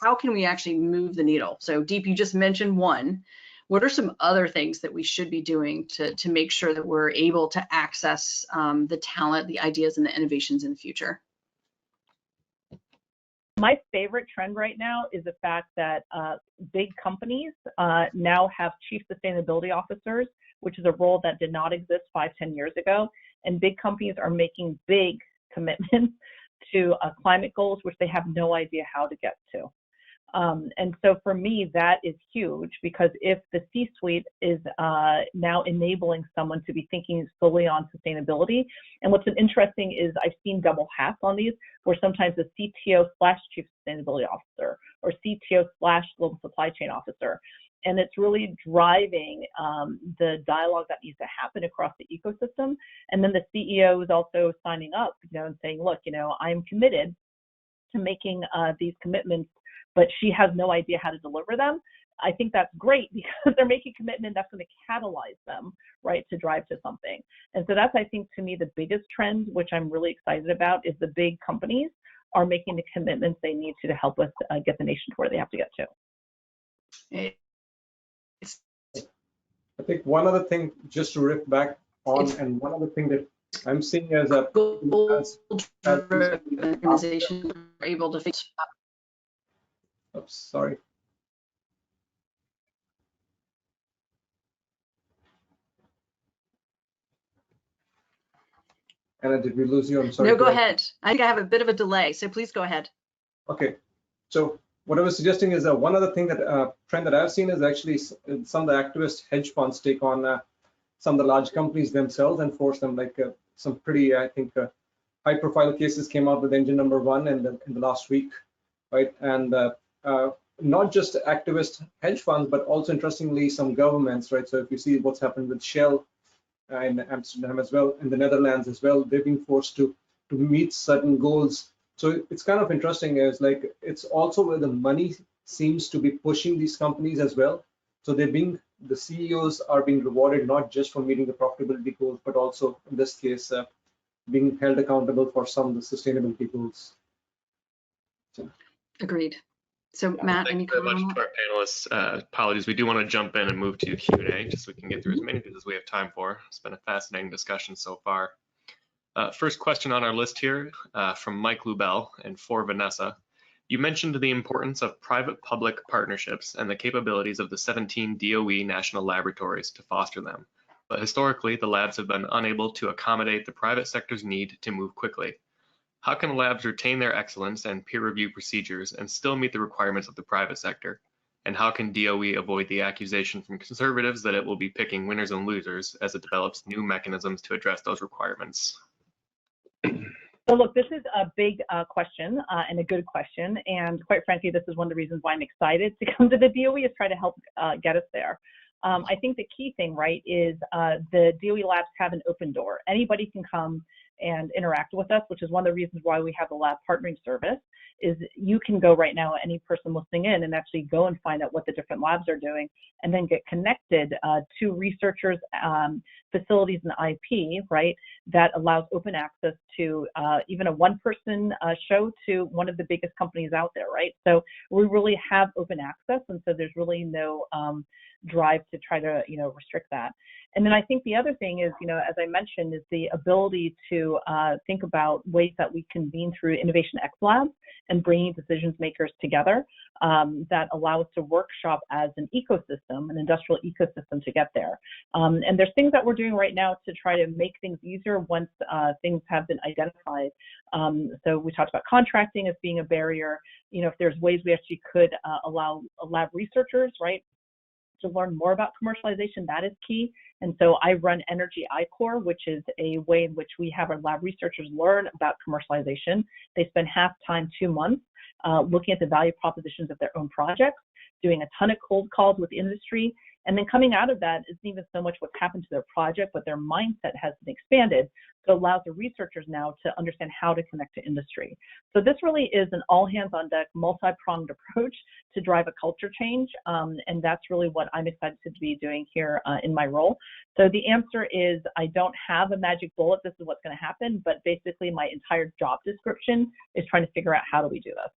how can we actually move the needle? So Deep, you just mentioned one. What are some other things that we should be doing to make sure that we're able to access the talent, the ideas, and the innovations in the future? My favorite trend right now is the fact that big companies now have chief sustainability officers, which is a role that did not exist 5-10 years ago. And big companies are making big commitments to climate goals, which they have no idea how to get to. And so for me, that is huge, because if the C-suite is now enabling someone to be thinking solely on sustainability, and what's interesting is I've seen double hats on these, where sometimes the CTO/Chief Sustainability Officer or CTO/Global Supply Chain Officer. And it's really driving the dialogue that needs to happen across the ecosystem. And then the CEO is also signing up, and saying, look, I'm committed to making these commitments, but she has no idea how to deliver them. I think that's great, because they're making a commitment that's going to catalyze them, right, to drive to something. And so that's, I think, to me, the biggest trend, which I'm really excited about, is the big companies are making the commitments they need to help us get the nation to where they have to get to. I think one other thing, just to riff back on, and one other thing that I'm seeing as a organization are able to fix. Oops, sorry. Anna, did we lose you? I'm sorry. No, go ahead. I think I have a bit of a delay, so please go ahead. Okay, so what I was suggesting is that one other thing that trend that I've seen is actually some of the activist hedge funds take on some of the large companies themselves and force them, like some pretty, I think, high-profile cases came out with engine number one in the last week, right? And not just activist hedge funds, but also interestingly some governments, right? So if you see what's happened with Shell in Amsterdam as well, in the Netherlands as well, they've been forced to meet certain goals. So it's kind of interesting, is like it's also where the money seems to be pushing these companies as well. So the CEOs are being rewarded not just for meeting the profitability goals, but also in this case being held accountable for some of the sustainability goals. So. Agreed. So Matt, any comment on that? Thank you very much to our panelists. Apologies, we do want to jump in and move to Q&A just so we can get through as many of these as we have time for. It's been a fascinating discussion so far. First question on our list here from Mike Lubell and for Vanessa. You mentioned the importance of private-public partnerships and the capabilities of the 17 DOE national laboratories to foster them. But historically, the labs have been unable to accommodate the private sector's need to move quickly. How can labs retain their excellence and peer review procedures and still meet the requirements of the private sector? And how can DOE avoid the accusation from conservatives that it will be picking winners and losers as it develops new mechanisms to address those requirements? So look, this is a big question and a good question. And quite frankly, this is one of the reasons why I'm excited to come to the DOE, is try to help get us there. I think the key thing, right, is the DOE labs have an open door. Anybody can come and interact with us, which is one of the reasons why we have the lab partnering service. Is you can go right now, any person listening in, and actually go and find out what the different labs are doing, and then get connected to researchers, facilities, and IP, right, that allows open access to even a one-person show to one of the biggest companies out there, right? So we really have open access, and so there's really no drive to try to, restrict that. And then I think the other thing is, as I mentioned, is the ability to think about ways that we convene through Innovation X Labs and bringing decision makers together that allow us to workshop as an ecosystem, an industrial ecosystem to get there. And there's things that we're doing right now to try to make things easier once things have been identified. So we talked about contracting as being a barrier. If there's ways we actually could allow lab researchers, right, to learn more about commercialization, that is key. And so I run Energy I-Core, which is a way in which we have our lab researchers learn about commercialization. They spend half time, 2 months, looking at the value propositions of their own projects, doing a ton of cold calls with industry, and then coming out of that isn't even so much what's happened to their project, but their mindset has been expanded. So it allows the researchers now to understand how to connect to industry. So this really is an all hands on deck, multi-pronged approach to drive a culture change. And that's really what I'm excited to be doing here in my role. So the answer is, I don't have a magic bullet, this is what's going to happen, but basically my entire job description is trying to figure out how do we do this.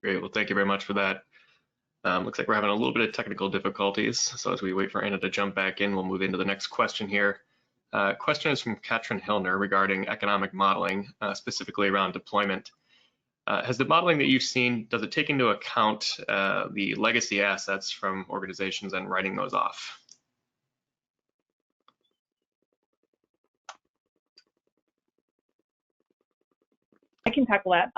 Great, well, thank you very much for that. Looks like we're having a little bit of technical difficulties. So as we wait for Anna to jump back in, we'll move into the next question here. Question is from Katrin Hillner regarding economic modeling, specifically around deployment. Has the modeling that you've seen, does it take into account the legacy assets from organizations and writing those off? I can tackle that.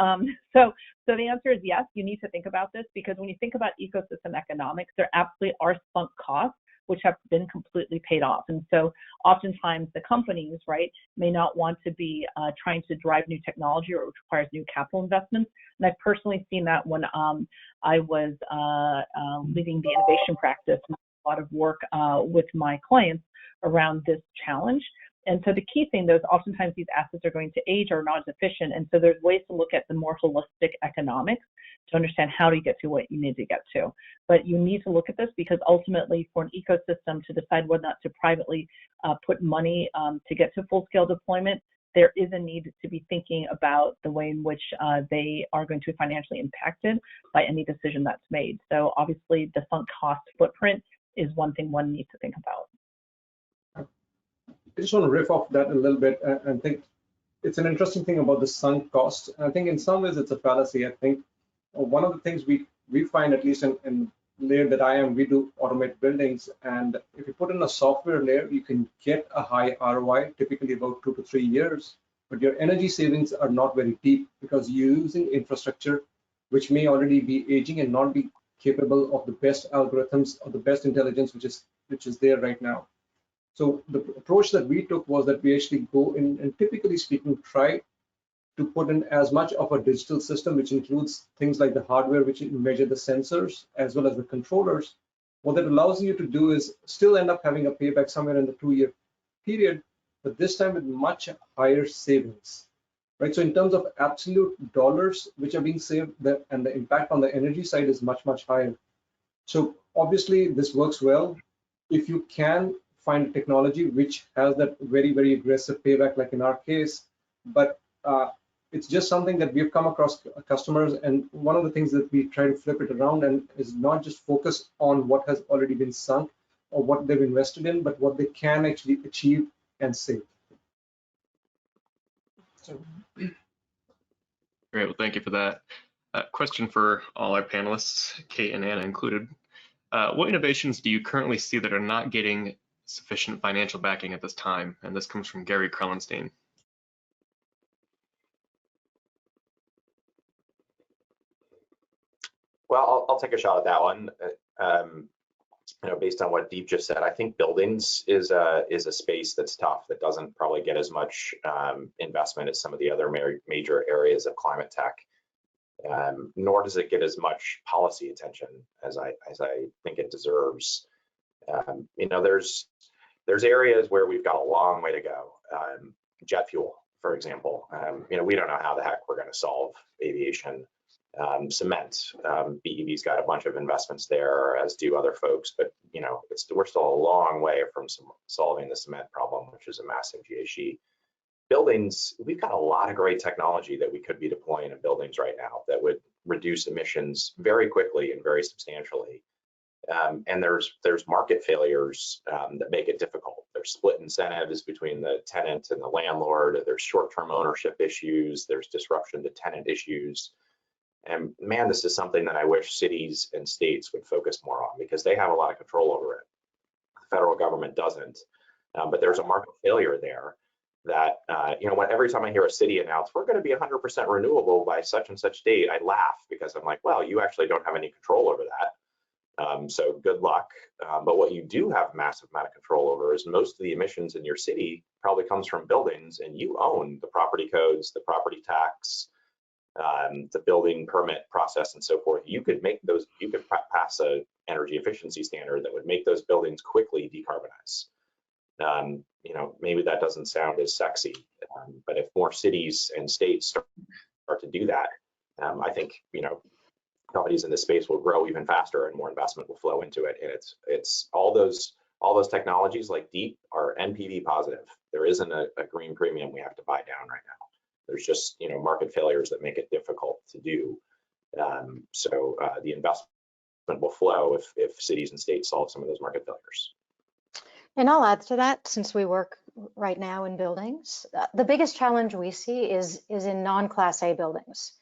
So the answer is yes, you need to think about this, because when you think about ecosystem economics, there absolutely are sunk costs which have been completely paid off. And so oftentimes the companies, right, may not want to be trying to drive new technology, or it requires new capital investments. And I've personally seen that when I was leading the innovation practice, a lot of work with my clients around this challenge. And so the key thing, though, is oftentimes these assets are going to age or not as efficient. And so there's ways to look at the more holistic economics to understand how do you get to what you need to get to. But you need to look at this, because ultimately for an ecosystem to decide whether or not to privately put money to get to full-scale deployment, there is a need to be thinking about the way in which they are going to be financially impacted by any decision that's made. So obviously the sunk cost footprint is one thing one needs to think about. I just want to riff off that a little bit and think it's an interesting thing about the sunk cost. I think in some ways it's a fallacy. I think one of the things we find, at least in the layer that I am, we do automate buildings, and if you put in a software layer, you can get a high ROI, typically about 2 to 3 years, but your energy savings are not very deep, because you're using infrastructure which may already be aging and not be capable of the best algorithms or the best intelligence which is there right now. So the approach that we took was that we actually go in and, typically speaking, try to put in as much of a digital system, which includes things like the hardware, which measure the sensors, as well as the controllers. What that allows you to do is still end up having a payback somewhere in the 2-year period, but this time with much higher savings, right? So in terms of absolute dollars which are being saved, and the impact on the energy side is much, much higher. So obviously this works well if you can find a technology which has that very, very aggressive payback, like in our case, but it's just something that we've come across customers, and one of the things that we try to flip it around and is not just focus on what has already been sunk or what they've invested in, but what they can actually achieve and save. So. Great, well, thank you for that. Question for all our panelists, Kate and Anna included. What innovations do you currently see that are not getting sufficient financial backing at this time? And this comes from Gary Krellenstein. Well, I'll take a shot at that one. Based on what Deep just said, I think buildings is a space that's tough, that doesn't probably get as much investment as some of the other major areas of climate tech, nor does it get as much policy attention as I think it deserves. There's areas where we've got a long way to go. Jet fuel, for example. We don't know how the heck we're going to solve aviation. Cement, BEV's got a bunch of investments there, as do other folks, but we're still a long way from solving the cement problem, which is a massive GHG. Buildings, we've got a lot of great technology that we could be deploying in buildings right now that would reduce emissions very quickly and very substantially. And there's market failures that make it difficult. There's split incentives between the tenant and the landlord. There's short-term ownership issues. There's disruption to tenant issues. And man, this is something that I wish cities and states would focus more on, because they have a lot of control over it. The federal government doesn't. But there's a market failure there that, every time I hear a city announce, we're going to be 100% renewable by such and such date, I laugh, because I'm like, well, you actually don't have any control over that. So good luck. But what you do have a massive amount of control over is most of the emissions in your city probably comes from buildings, and you own the property codes, the property tax, the building permit process, and so forth. You could pass a energy efficiency standard that would make those buildings quickly decarbonize. Maybe that doesn't sound as sexy, but if more cities and states start to do that, I think companies in this space will grow even faster and more investment will flow into it. And it's all those technologies like Deep are NPV positive. There isn't a green premium we have to buy down right now. There's just market failures that make it difficult to do. So the investment will flow if cities and states solve some of those market failures. And I'll add to that, since we work right now in buildings, the biggest challenge we see is in non-Class A buildings,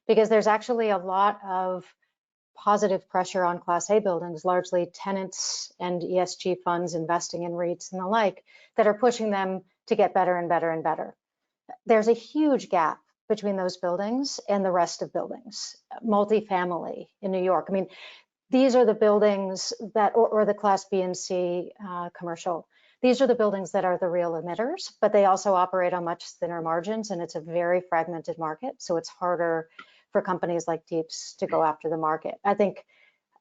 because there's actually a lot of positive pressure on Class A buildings, largely tenants and ESG funds investing in REITs and the like, that are pushing them to get better and better and better. There's a huge gap between those buildings and the rest of buildings. Multifamily in New York. I mean, these are the buildings that, or the Class B and C commercial. These are the buildings that are the real emitters, but they also operate on much thinner margins, and it's a very fragmented market. So it's harder for companies like Deeps to go after the market. I think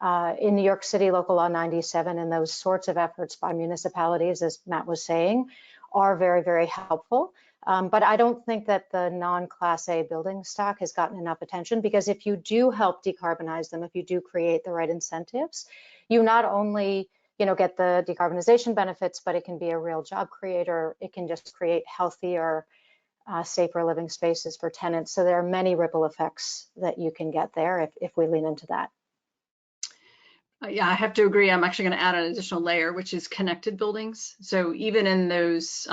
in New York City, Local Law 97 and those sorts of efforts by municipalities, as Matt was saying, are very, very helpful. But I don't think that the non-Class A building stock has gotten enough attention, because if you do help decarbonize them, if you do create the right incentives, you not only get the decarbonization benefits, but it can be a real job creator. It can just create healthier, safer living spaces for tenants. So there are many ripple effects that you can get there if we lean into that. Yeah, I have to agree. I'm actually going to add an additional layer, which is connected buildings. So even in those,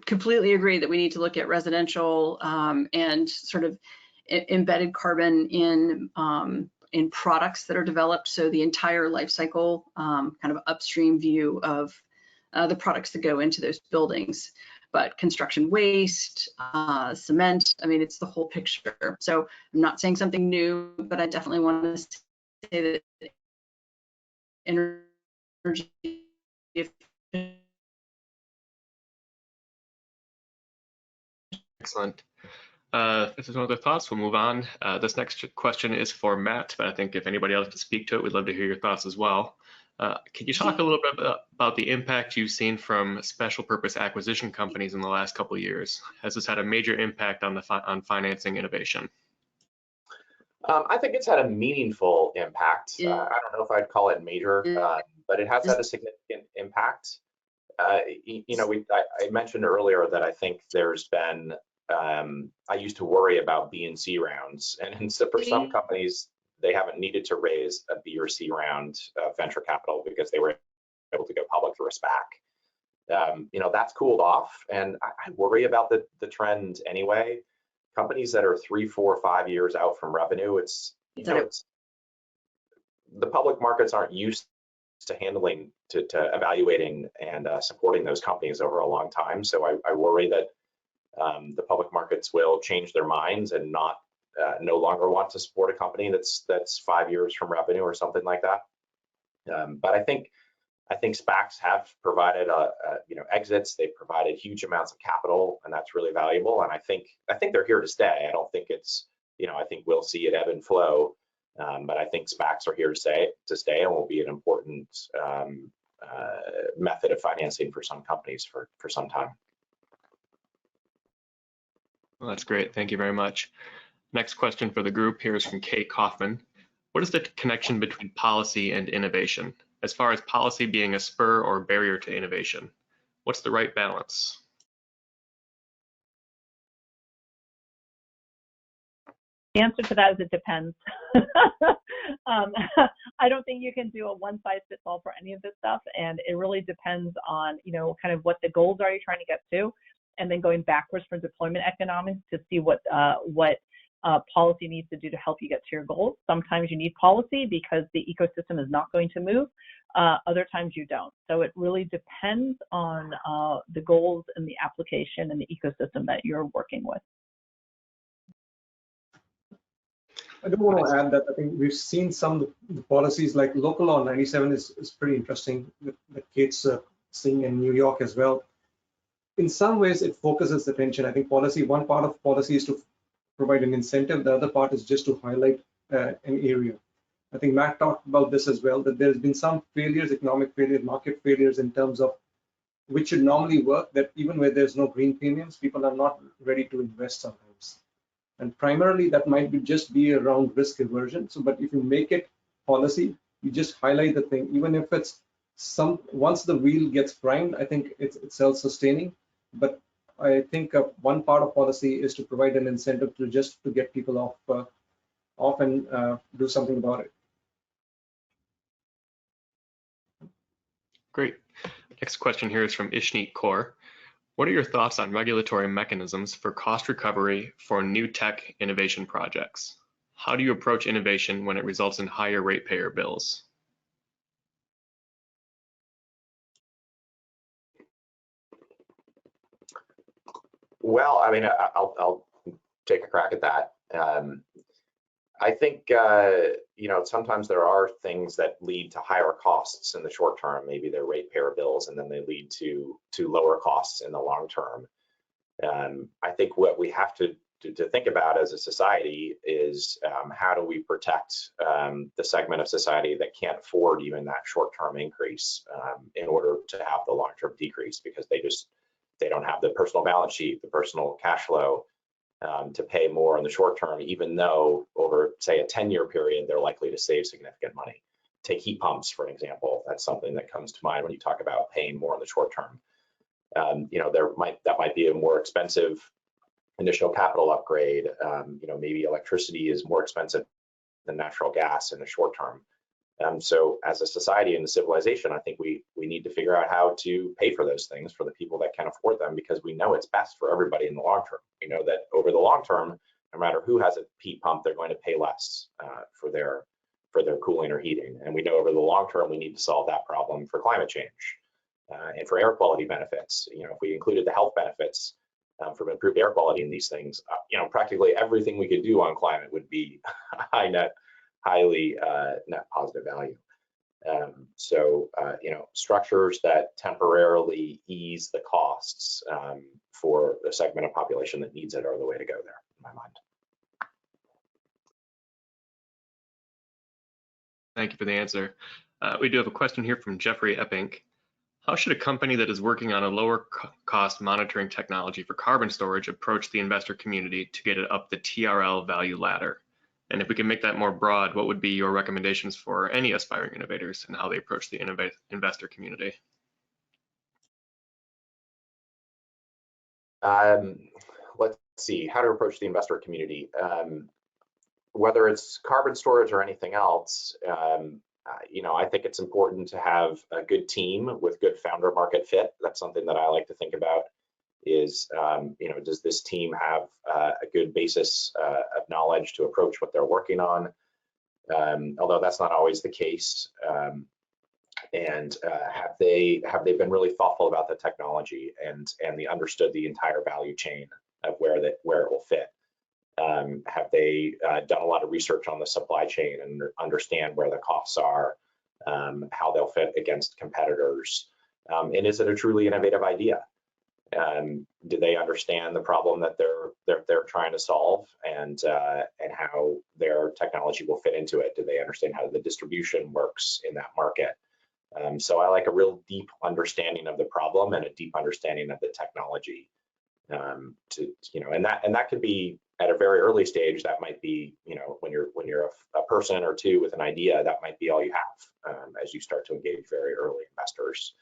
completely agree that we need to look at residential and sort of embedded carbon in products that are developed. So the entire life cycle, kind of upstream view of the products that go into those buildings. but construction waste, cement, I mean, it's the whole picture. So I'm not saying something new, but I definitely want to say that energy Excellent. If there's no other thoughts, we'll move on. This next question is for Matt, but I think if anybody else can speak to it, we'd love to hear your thoughts as well. Can you talk a little bit about the impact you've seen from special purpose acquisition companies in the last couple of years? Has this had a major impact on on financing innovation? I think it's had a meaningful impact. I don't know if I'd call it major, but it has had a significant impact. You know, I mentioned earlier that I think there's been, I used to worry about B and C rounds, and so for some companies, they haven't needed to raise a B or C round of venture capital because they were able to go public through a SPAC. You know, that's cooled off, and I worry about the trend anyway. Companies that are 3, 4, 5 years out from revenue, it's, you know, it's, the public markets aren't used to handling, to evaluating and supporting those companies over a long time. So I worry that the public markets will change their minds and no longer want to support a company that's 5 years from revenue or something like that. But I think SPACs have provided you know, exits. They've provided huge amounts of capital, and that's really valuable. And I think they're here to stay. I don't think it's, you know, I think we'll see it ebb and flow. But I think SPACs are here to stay and will be an important method of financing for some companies for some time. Well, that's great. Thank you very much. Next question for the group here is from Kay Kaufman. What is the connection between policy and innovation? As far as policy being a spur or barrier to innovation, what's the right balance? The answer to that is it depends. I don't think you can do a one-size-fits-all for any of this stuff, and it really depends on, you know, kind of what the goals are you're trying to get to, and then going backwards from deployment economics to see what policy needs to do to help you get to your goals. Sometimes you need policy because the ecosystem is not going to move. Other times you don't. So it really depends on the goals and the application and the ecosystem that you're working with. I do want to add that I think we've seen some of the policies like Local Law 97 is pretty interesting that Kate's seeing in New York as well. In some ways, it focuses attention. I think one part of policy is to provide an incentive. The other part is just to highlight an area. I think Matt talked about this as well, that there's been some failures, economic failures, market failures in terms of which should normally work, that even where there's no green premiums, people are not ready to invest sometimes. And primarily that might be around risk aversion. So, but if you make it policy, you just highlight the thing, even if it's once the wheel gets primed, I think it's self-sustaining. But I think one part of policy is to provide an incentive to get people off and do something about it. Great. Next question here is from Ishneet Kaur. What are your thoughts on regulatory mechanisms for cost recovery for new tech innovation projects? How do you approach innovation when it results in higher ratepayer bills? Well, I mean, I'll take a crack at that. I think, you know, sometimes there are things that lead to higher costs in the short term. Maybe they're ratepayer bills, and then they lead to lower costs in the long term. I think what we have to think about as a society is how do we protect the segment of society that can't afford even that short-term increase in order to have the long-term decrease, because they don't have the personal balance sheet, the personal cash flow to pay more in the short term, even though over, say, a 10-year period, they're likely to save significant money. Take heat pumps, for example. That's something that comes to mind when you talk about paying more in the short term. You know, that might be a more expensive initial capital upgrade. You know, maybe electricity is more expensive than natural gas in the short term. So as a society and a civilization, I think we need to figure out how to pay for those things for the people that can afford them, because we know it's best for everybody in the long term. We know that over the long term, no matter who has a heat pump, they're going to pay less for their cooling or heating. And we know over the long term, we need to solve that problem for climate change. and for air quality benefits. You know, if we included the health benefits from improved air quality in these things, you know, practically everything we could do on climate would be highly net positive value. You know, structures that temporarily ease the costs for a segment of population that needs it are the way to go there, in my mind. Thank you for the answer. We do have a question here from Jeffrey Eppink. How should a company that is working on a lower cost monitoring technology for carbon storage approach the investor community to get it up the TRL value ladder? And if we can make that more broad, what would be your recommendations for any aspiring innovators and how they approach the investor community? Let's see, how to approach the investor community. Whether it's carbon storage or anything else, you know, I think it's important to have a good team with good founder market fit. That's something that I like to think about is, you know, does this team have a good basis of knowledge to approach what they're working on? Although that's not always the case. And have they been really thoughtful about the technology and they understood the entire value chain of where it will fit? Have they done a lot of research on the supply chain and understand where the costs are, how they'll fit against competitors? And is it a truly innovative idea? Do they understand the problem that they're trying to solve and how their technology will fit into it? Do they understand how the distribution works in that market? So I like a real deep understanding of the problem and a deep understanding of the technology. You know, and that could be at a very early stage. That might be, you know, when you're a person or two with an idea, that might be all you have as you start to engage very early investors.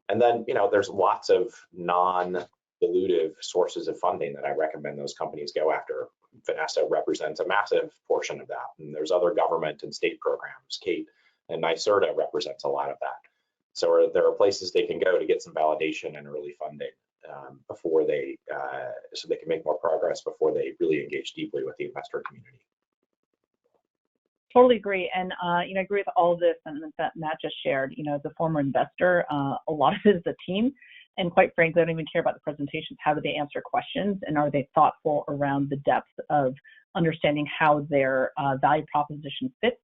And then, you know, there's lots of non-dilutive sources of funding that I recommend those companies go after. Vanessa represents a massive portion of that, and there's other government and state programs. Kate and NYSERDA represents a lot of that. So there are places they can go to get some validation and early funding before so they can make more progress before they really engage deeply with the investor community. Totally agree, and you know, I agree with all of this and that Matt just shared. You know, as a former investor, a lot of it is the team, and quite frankly, I don't even care about the presentations. How do they answer questions, and are they thoughtful around the depth of understanding how their value proposition fits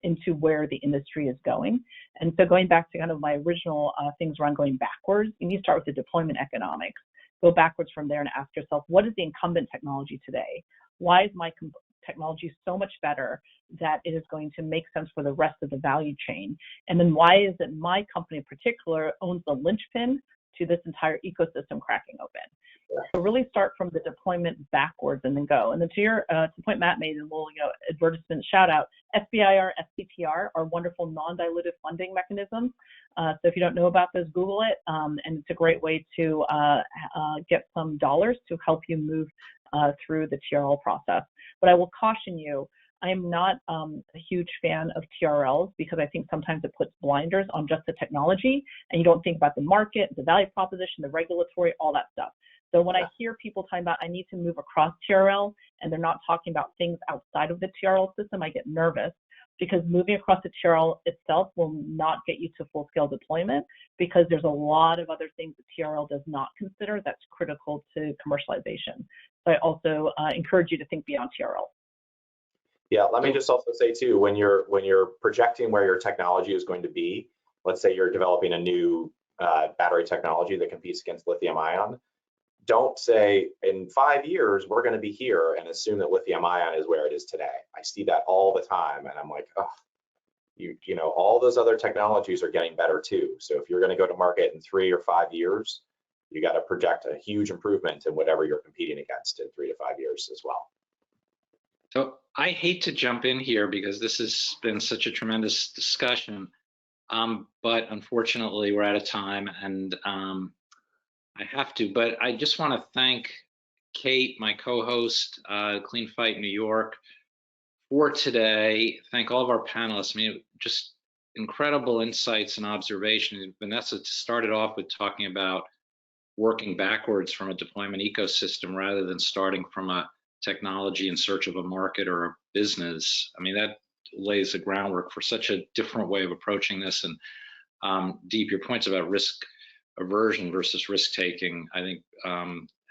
into where the industry is going? And so going back to kind of my original things around going backwards, you need to start with the deployment economics. Go backwards from there and ask yourself, what is the incumbent technology today? Why is my technology so much better that it is going to make sense for the rest of the value chain? And then why is it my company in particular owns the linchpin to this entire ecosystem cracking open? So really start from the deployment backwards and then go. And then to the point Matt made, and we'll, you know, advertisement shout out, SBIR, SPTR are wonderful non-dilutive funding mechanisms. So if you don't know about this, Google it, and it's a great way to get some dollars to help you move through the TRL process. But I will caution you, I am not a huge fan of TRLs because I think sometimes it puts blinders on just the technology and you don't think about the market, the value proposition, the regulatory, all that stuff. So when I hear people talking about I need to move across TRL and they're not talking about things outside of the TRL system, I get nervous because moving across the TRL itself will not get you to full-scale deployment because there's a lot of other things that TRL does not consider that's critical to commercialization. So I also encourage you to think beyond TRL. Yeah, let me just also say too, when you're projecting where your technology is going to be, let's say you're developing a new battery technology that competes against lithium ion, don't say in 5 years we're going to be here and assume that lithium ion is where it is today. I see that all the time and I'm like, oh, you know, all those other technologies are getting better too. So if you're going to go to market in 3 or 5 years, you got to project a huge improvement in whatever you're competing against in 3 to 5 years as well. So I hate to jump in here because this has been such a tremendous discussion, but unfortunately we're out of time and I have to, but I just want to thank Kate, my co-host, Clean Fight New York, for today. Thank all of our panelists. I mean, just incredible insights and observations. Vanessa started off with talking about working backwards from a deployment ecosystem rather than starting from a technology in search of a market or a business. I mean, that lays the groundwork for such a different way of approaching this. And Deep, your points about risk aversion versus risk taking, I think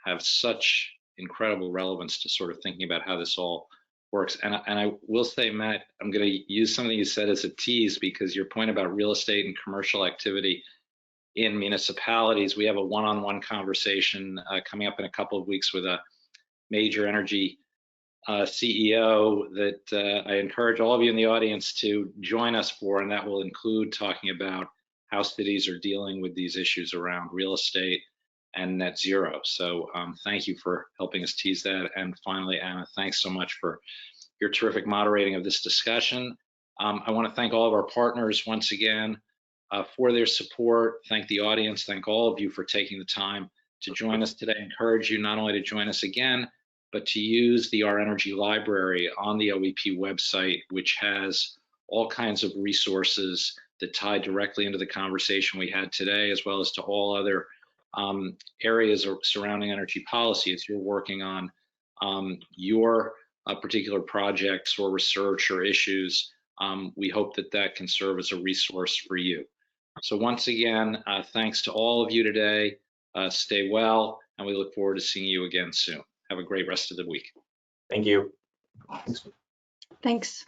have such incredible relevance to sort of thinking about how this all works. And I will say, Matt, I'm going to use something you said as a tease, because your point about real estate and commercial activity in municipalities, we have a one-on-one conversation coming up in a couple of weeks with a major energy CEO that I encourage all of you in the audience to join us for, and that will include talking about how cities are dealing with these issues around real estate and net zero. So thank you for helping us tease that. And finally, Anna, thanks so much for your terrific moderating of this discussion. I want to thank all of our partners once again for their support. Thank the audience, thank all of you for taking the time to join us today. I encourage you not only to join us again, but to use the Our Energy Library on the OEP website, which has all kinds of resources that tie directly into the conversation we had today, as well as to all other areas surrounding energy policy as you're working on your particular projects or research or issues. We hope that that can serve as a resource for you. So once again, thanks to all of you today. Stay well, and we look forward to seeing you again soon. Have a great rest of the week. Thank you. Thanks.